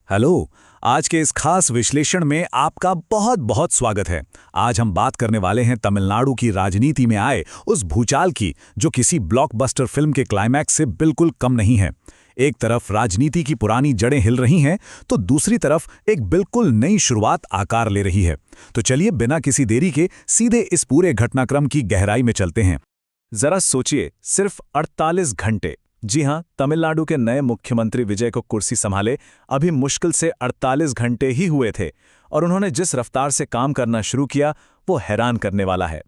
Hello. आज के इस खास विश्लेषण में आपका बहुत बहुत स्वागत है। आज हम बात करने वाले हैं तमिलनाडु की राजनीति में आए उस भूचाल की जो किसी ब्लॉकबस्टर फिल्म के क्लाइमैक्स से बिल्कुल कम नहीं है। एक तरफ राजनीति की पुरानी जड़ें हिल रही हैं तो दूसरी तरफ एक बिल्कुल नई शुरुआत आकार ले रही है। तो चलिए बिना किसी देरी के सीधे इस पूरे घटनाक्रम की गहराई में चलते हैं। जरा सोचिए, सिर्फ 48 घंटे। जी हां, तमिलनाडु के नए मुख्यमंत्री विजय को कुर्सी संभाले अभी मुश्किल से 48 घंटे ही हुए थे और उन्होंने जिस रफ्तार से काम करना शुरू किया वो हैरान करने वाला है।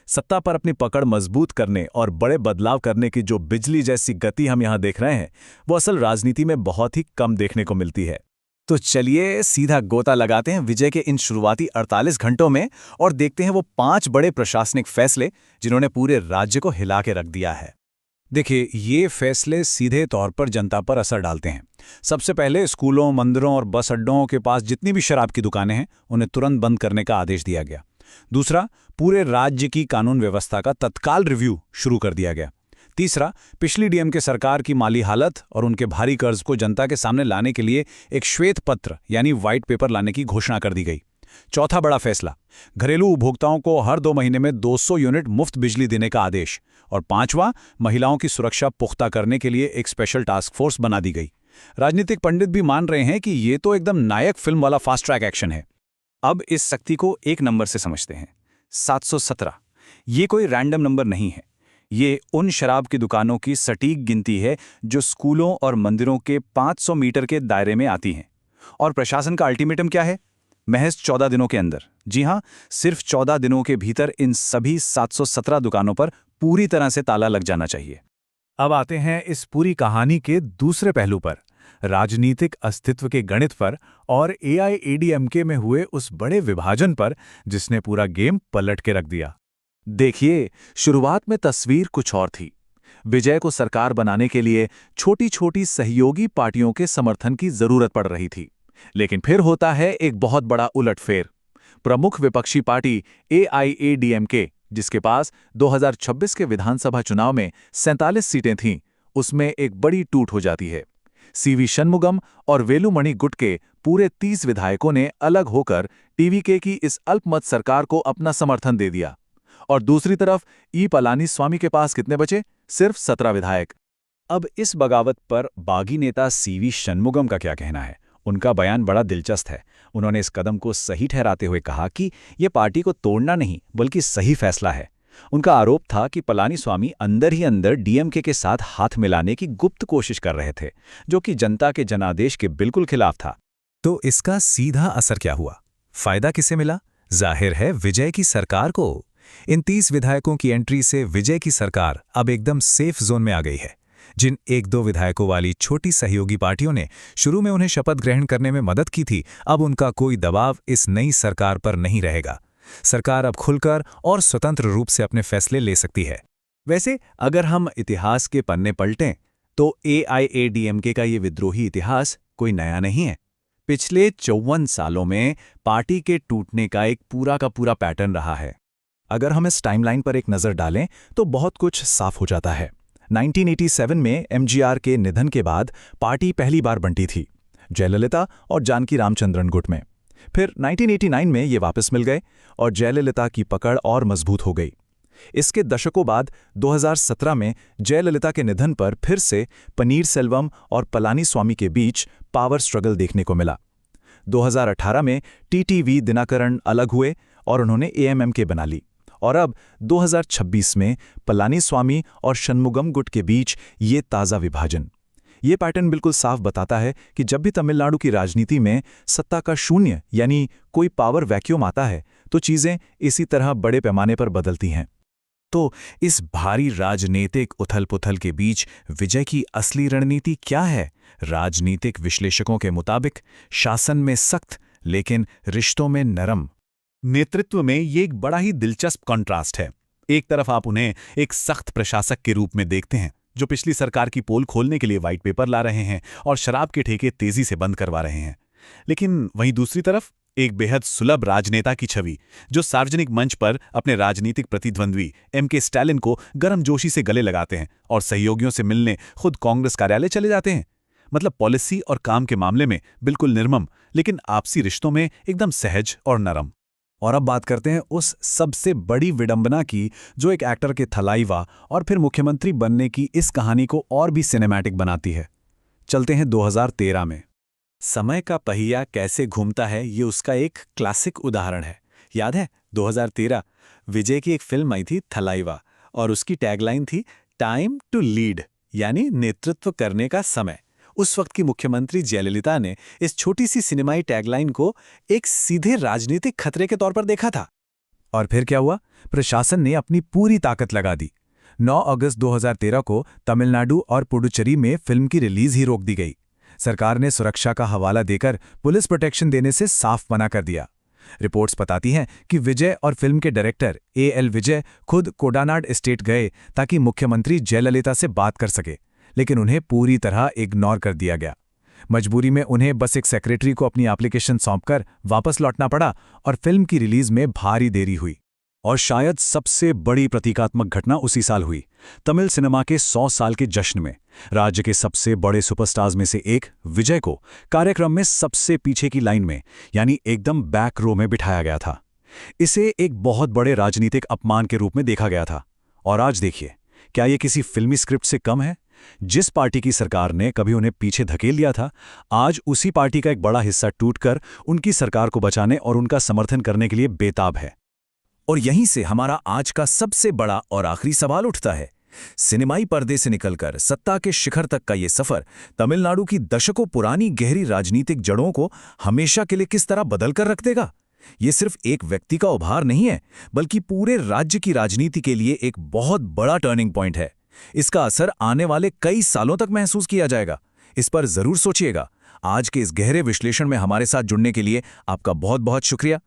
सत्ता पर अपनी पकड़ मजबूत करने और बड़े बदलाव करने की जो बिजली जैसी गति हम यहां देख रहे हैं वो असल राजनीति में बहुत ही कम देखने को मिलती है। तो चलिए सीधा गोता लगाते हैं विजय के इन शुरुआती 48 घंटों में और देखते हैं वो 5 बड़े प्रशासनिक फैसले जिन्होंने पूरे राज्य को हिला के रख दिया है। देखिए, ये फैसले सीधे तौर पर जनता पर असर डालते हैं। सबसे पहले स्कूलों, मंदिरों और बस अड्डों के पास जितनी भी शराब की दुकानें हैं उन्हें तुरंत बंद करने का आदेश दिया गया। दूसरा, पूरे राज्य की कानून व्यवस्था का तत्काल रिव्यू शुरू कर दिया गया। तीसरा, पिछली डीएमके सरकार की माली हालत और उनके भारी कर्ज को जनता के सामने लाने के लिए एक श्वेत पत्र यानी व्हाइट पेपर लाने की घोषणा कर दी गई। चौथा बड़ा फैसला, घरेलू उपभोक्ताओं को हर 2 महीने में 200 यूनिट मुफ्त बिजली देने का आदेश। और पांचवा, महिलाओं की सुरक्षा पुख्ता करने के लिए एक स्पेशल टास्क फोर्स बना दी गई। राजनीतिक पंडित भी मान रहे हैं कि ये तो एकदम नायक फिल्म वाला फास्ट ट्रैक एक्शन है। अब इस शक्ति को एक नंबर से समझते हैं, 717। ये कोई रैंडम नंबर नहीं है। ये उन शराब की दुकानों की सटीक गिनती है जो स्कूलों और मंदिरों के 500 मीटर के दायरे में आती हैं। और प्रशासन का अल्टीमेटम क्या है? महज 14 दिनों के अंदर, जी हां, सिर्फ 14 दिनों के भीतर इन सभी 717 दुकानों पर पूरी तरह से ताला लग जाना चाहिए। अब आते हैं इस पूरी कहानी के दूसरे पहलू पर, राजनीतिक अस्तित्व के गणित पर और एआईएडीएमके में हुए उस बड़े विभाजन पर जिसने पूरा गेम पलट के रख दिया। देखिए, शुरुआत में तस्वीर कुछ और थी। विजय को सरकार बनाने के लिए छोटी छोटी सहयोगी पार्टियों के समर्थन की जरूरत पड़ रही थी। लेकिन फिर होता है एक बहुत बड़ा उलटफेर। प्रमुख विपक्षी पार्टी एआईएडीएमके, जिसके पास 2026 के विधानसभा चुनाव में 47 सीटें थीं, उसमें एक बड़ी टूट हो जाती है। सीवी शनमुगम और वेलुमणि गुट के पूरे 30 विधायकों ने अलग होकर टीवीके की इस अल्पमत सरकार को अपना समर्थन दे दिया। और दूसरी तरफ ई पलानीस्वामी के पास कितने बचे? सिर्फ 17 विधायक। अब इस बगावत पर बागी नेता सीवी शनमुगम का क्या कहना है? उनका बयान बड़ा दिलचस्प है। उन्होंने इस कदम को सही ठहराते हुए कहा कि यह पार्टी को तोड़ना नहीं बल्कि सही फैसला है। उनका आरोप था कि पलानीस्वामी अंदर ही अंदर डीएमके के साथ हाथ मिलाने की गुप्त कोशिश कर रहे थे, जो कि जनता के जनादेश के बिल्कुल खिलाफ था। तो इसका सीधा असर क्या हुआ? फायदा किसे मिला? जाहिर है विजय की सरकार को। इन 30 विधायकों की एंट्री से विजय की सरकार अब एकदम सेफ जोन में आ गई है। जिन 1-2 विधायकों वाली छोटी सहयोगी पार्टियों ने शुरू में उन्हें शपथ ग्रहण करने में मदद की थी, अब उनका कोई दबाव इस नई सरकार पर नहीं रहेगा। सरकार अब खुलकर और स्वतंत्र रूप से अपने फैसले ले सकती है। वैसे अगर हम इतिहास के पन्ने पलटें तो एआईएडीएमके का ये विद्रोही इतिहास कोई नया नहीं है। पिछले 54 सालों में पार्टी के टूटने का एक पूरा का पूरा पैटर्न रहा है। अगर हम इस टाइमलाइन पर एक नज़र डालें तो बहुत कुछ साफ हो जाता है। 1987 में एमजीआर के निधन के बाद पार्टी पहली बार बंटी थी, जयललिता और जानकी रामचंद्रन गुट में। फिर 1989 में ये वापस मिल गए और जयललिता की पकड़ और मजबूत हो गई। इसके दशकों बाद 2017 में जयललिता के निधन पर फिर से पनीरसेल्वम और पलानीस्वामी के बीच पावर स्ट्रगल देखने को मिला। 2018 में टीटीवी दिनकरन अलग हुए और उन्होंने एएमएमके बना ली। और अब 2026 में पलानीस्वामी और शनमुगम गुट के बीच ये ताज़ा विभाजन। ये पैटर्न बिल्कुल साफ बताता है कि जब भी तमिलनाडु की राजनीति में सत्ता का शून्य यानी कोई पावर वैक्यूम आता है तो चीज़ें इसी तरह बड़े पैमाने पर बदलती हैं। तो इस भारी राजनीतिक उथल-पुथल के बीच विजय की असली रणनीति क्या है? राजनीतिक विश्लेषकों के मुताबिक शासन में सख्त लेकिन रिश्तों में नरम। नेतृत्व में ये एक बड़ा ही दिलचस्प कॉन्ट्रास्ट है। एक तरफ आप उन्हें एक सख्त प्रशासक के रूप में देखते हैं जो पिछली सरकार की पोल खोलने के लिए व्हाइट पेपर ला रहे हैं और शराब के ठेके तेजी से बंद करवा रहे हैं। लेकिन वहीं दूसरी तरफ एक बेहद सुलभ राजनेता की छवि जो सार्वजनिक मंच पर अपने राजनीतिक प्रतिद्वंद्वी एमके स्टालिन को गर्मजोशी से गले लगाते हैं और सहयोगियों से मिलने खुद कांग्रेस कार्यालय चले जाते हैं। मतलब पॉलिसी और काम के मामले में बिल्कुल निर्मम, लेकिन आपसी रिश्तों में एकदम सहज और नरम। और अब बात करते हैं उस सबसे बड़ी विडंबना की जो एक एक्टर के थलाइवा और फिर मुख्यमंत्री बनने की इस कहानी को और भी सिनेमैटिक बनाती है। चलते हैं 2013 में। समय का पहिया कैसे घूमता है, ये उसका एक क्लासिक उदाहरण है। याद है 2013 विजय की एक फिल्म आई थी थलाइवा, और उसकी टैगलाइन थी टाइम टू लीड, यानी नेतृत्व करने का समय। उस वक्त की मुख्यमंत्री जयललिता ने इस छोटी सी सिनेमाई टैगलाइन को एक सीधे राजनीतिक खतरे के तौर पर देखा था। और फिर क्या हुआ? प्रशासन ने अपनी पूरी ताकत लगा दी। 9 अगस्त 2013 को तमिलनाडु और पुडुचेरी में फिल्म की रिलीज ही रोक दी गई। सरकार ने सुरक्षा का हवाला देकर पुलिस प्रोटेक्शन देने से साफ मना कर दिया। रिपोर्ट्स बताती हैं कि विजय और फिल्म के डायरेक्टर एएल विजय खुद कोडानाड एस्टेट गए ताकि मुख्यमंत्री जयललिता से बात कर सके, लेकिन उन्हें पूरी तरह इग्नोर कर दिया गया। मजबूरी में उन्हें बस एक सेक्रेटरी को अपनी एप्लीकेशन सौंपकर वापस लौटना पड़ा और फिल्म की रिलीज में भारी देरी हुई। और शायद सबसे बड़ी प्रतीकात्मक घटना उसी साल हुई। तमिल सिनेमा के 100 साल के जश्न में राज्य के सबसे बड़े सुपरस्टार्स में से एक विजय को कार्यक्रम में सबसे पीछे की लाइन में, यानी एकदम बैक रो में बिठाया गया था। इसे एक बहुत बड़े राजनीतिक अपमान के रूप में देखा गया था। और आज देखिए, क्या ये किसी फिल्मी स्क्रिप्ट से कम है? जिस पार्टी की सरकार ने कभी उन्हें पीछे धकेल दिया था, आज उसी पार्टी का एक बड़ा हिस्सा टूटकर उनकी सरकार को बचाने और उनका समर्थन करने के लिए बेताब है। और यहीं से हमारा आज का सबसे बड़ा और आखिरी सवाल उठता है। सिनेमाई पर्दे से निकलकर सत्ता के शिखर तक का ये सफर तमिलनाडु की दशकों पुरानी गहरी राजनीतिक जड़ों को हमेशा के लिए किस तरह बदल कर रख देगा? ये सिर्फ एक व्यक्ति का उभार नहीं है, बल्कि पूरे राज्य की राजनीति के लिए एक बहुत बड़ा टर्निंग पॉइंट है। इसका असर आने वाले कई सालों तक महसूस किया जाएगा। इस पर जरूर सोचिएगा। आज के इस गहरे विश्लेषण में हमारे साथ जुड़ने के लिए आपका बहुत बहुत शुक्रिया।